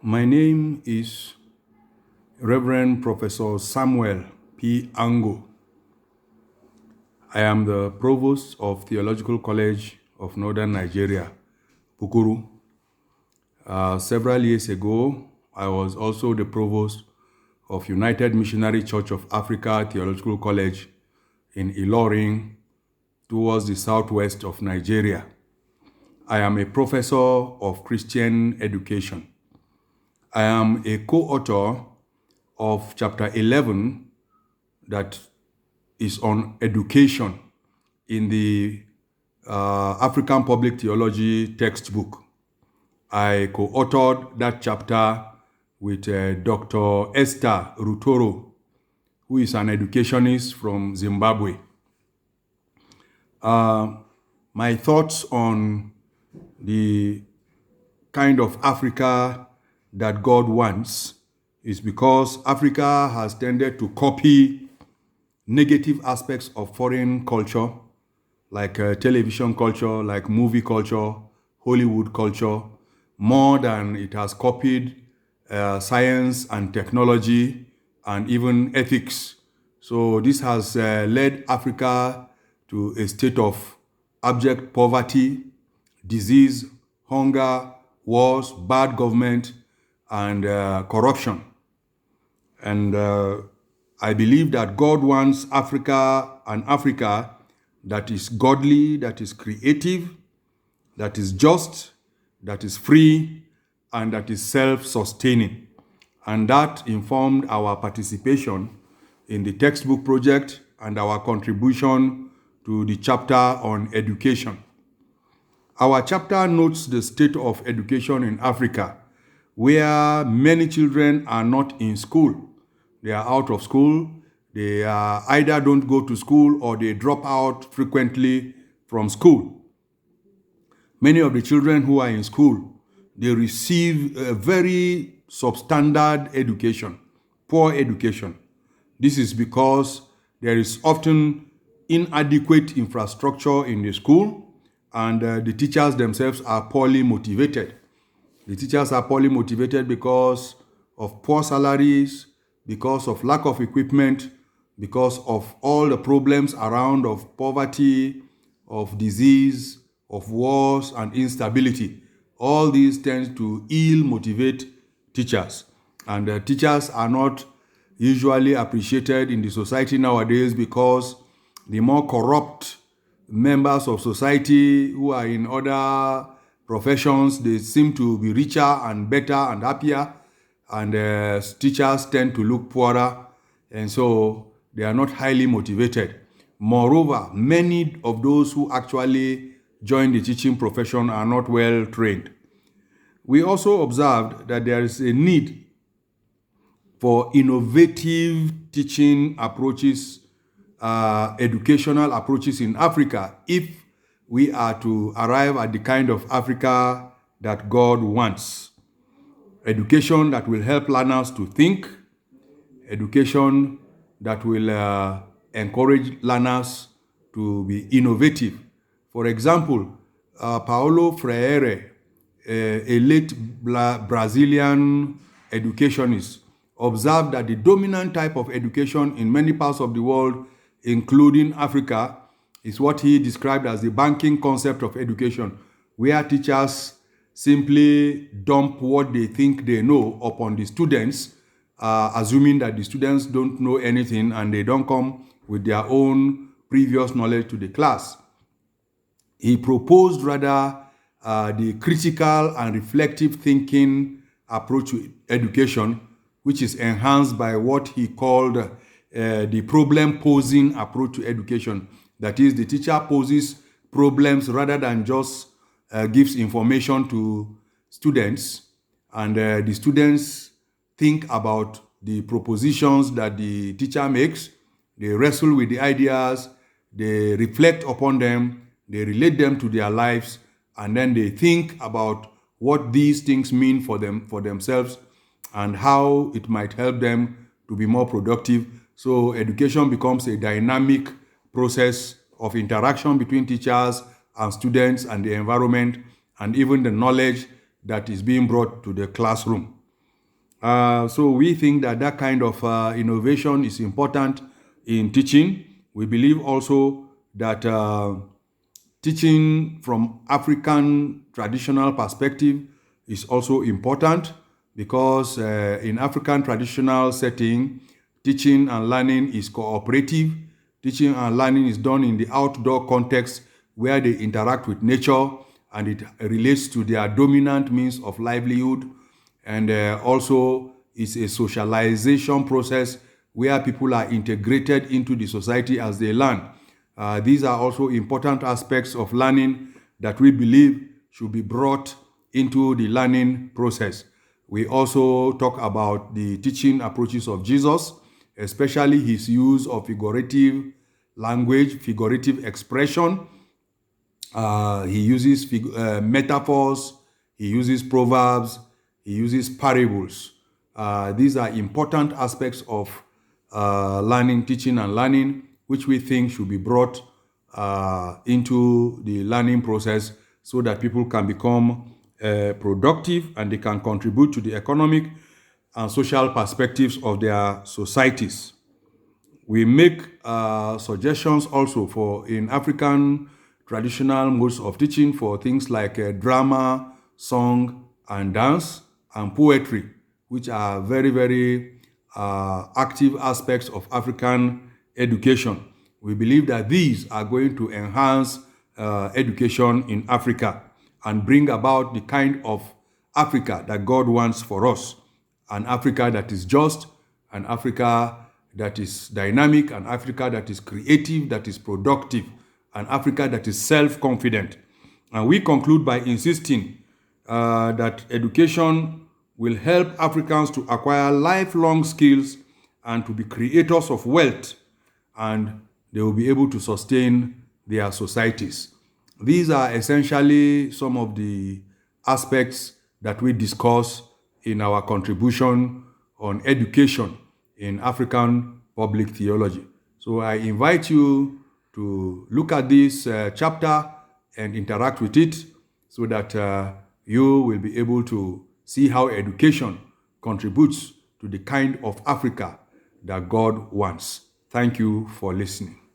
My name is Reverend Professor Samuel P. Ango. I am the Provost of Theological College of Northern Nigeria, Pukuru. Several years ago, I was also the Provost of United Missionary Church of Africa Theological College in Ilorin, towards the southwest of Nigeria. I am a professor of Christian education. I am a co-author of chapter 11 that is on education in the African Public Theology textbook. I co-authored that chapter with Dr. Esther Rutoro, who is an educationist from Zimbabwe. My thoughts on the kind of Africa that God wants is because Africa has tended to copy negative aspects of foreign culture, like television culture, like movie culture, Hollywood culture, more than it has copied science and technology and even ethics. So this has led Africa to a state of abject poverty, disease, hunger, wars, bad government, and corruption. And I believe that God wants an Africa that is godly, that is creative, that is just, that is free, and that is self-sustaining. And that informed our participation in the textbook project and our contribution to the chapter on education. Our chapter notes the state of education in Africa, where many children are not in school. They are out of school. They either don't go to school or they drop out frequently from school. Many of the children who are in school, they receive a very substandard education, poor education. This is because there is often inadequate infrastructure in the school, and the teachers themselves are poorly motivated. The teachers are poorly motivated because of poor salaries, because of lack of equipment, because of all the problems around of poverty, of disease, of wars and instability. All these tend to ill motivate teachers. And teachers are not usually appreciated in the society nowadays because the more corrupt members of society who are in other professions, they seem to be richer and better and happier, and teachers tend to look poorer, and so they are not highly motivated. Moreover, many of those who actually join the teaching profession are not well trained. We also observed that there is a need for innovative teaching approaches, educational approaches in Africa, if we are to arrive at the kind of Africa that God wants. Education that will help learners to think, education that will encourage learners to be innovative. For example, Paulo Freire, a late Brazilian educationist, observed that the dominant type of education in many parts of the world, including Africa, is what he described as the banking concept of education, where teachers simply dump what they think they know upon the students, assuming that the students don't know anything and they don't come with their own previous knowledge to the class. He proposed rather the critical and reflective thinking approach to education, which is enhanced by what he called the problem-posing approach to education. That is, the teacher poses problems rather than just gives information to students, and the students think about the propositions that the teacher makes. They wrestle with the ideas, they reflect upon them, they relate them to their lives, and then they think about what these things mean for themselves and how it might help them to be more productive. So education becomes a dynamic process of interaction between teachers and students and the environment, and even the knowledge that is being brought to the classroom. So we think that that kind of innovation is important in teaching. We believe also that teaching from African traditional perspective is also important because in African traditional setting, teaching and learning is cooperative. Teaching and learning is done in the outdoor context where they interact with nature and it relates to their dominant means of livelihood, and also is a socialization process where people are integrated into the society as they learn. These are also important aspects of learning that we believe should be brought into the learning process. We also talk about the teaching approaches of Jesus, especially his use of figurative language, figurative expression. He uses metaphors, he uses proverbs, he uses parables. These are important aspects of learning, teaching, and learning, which we think should be brought into the learning process so that people can become productive and they can contribute to the economic and social perspectives of their societies. We make suggestions also for in African traditional modes of teaching for things like drama, song, and dance, and poetry, which are very, very active aspects of African education. We believe that these are going to enhance education in Africa and bring about the kind of Africa that God wants for us, an Africa that is just, an Africa that is dynamic, an Africa that is creative, that is productive, an Africa that is self-confident. And we conclude by insisting that education will help Africans to acquire lifelong skills and to be creators of wealth, and they will be able to sustain their societies. These are essentially some of the aspects that we discuss in our contribution on education in African public theology. So I invite you to look at this chapter and interact with it so that you will be able to see how education contributes to the kind of Africa that God wants. Thank you for listening.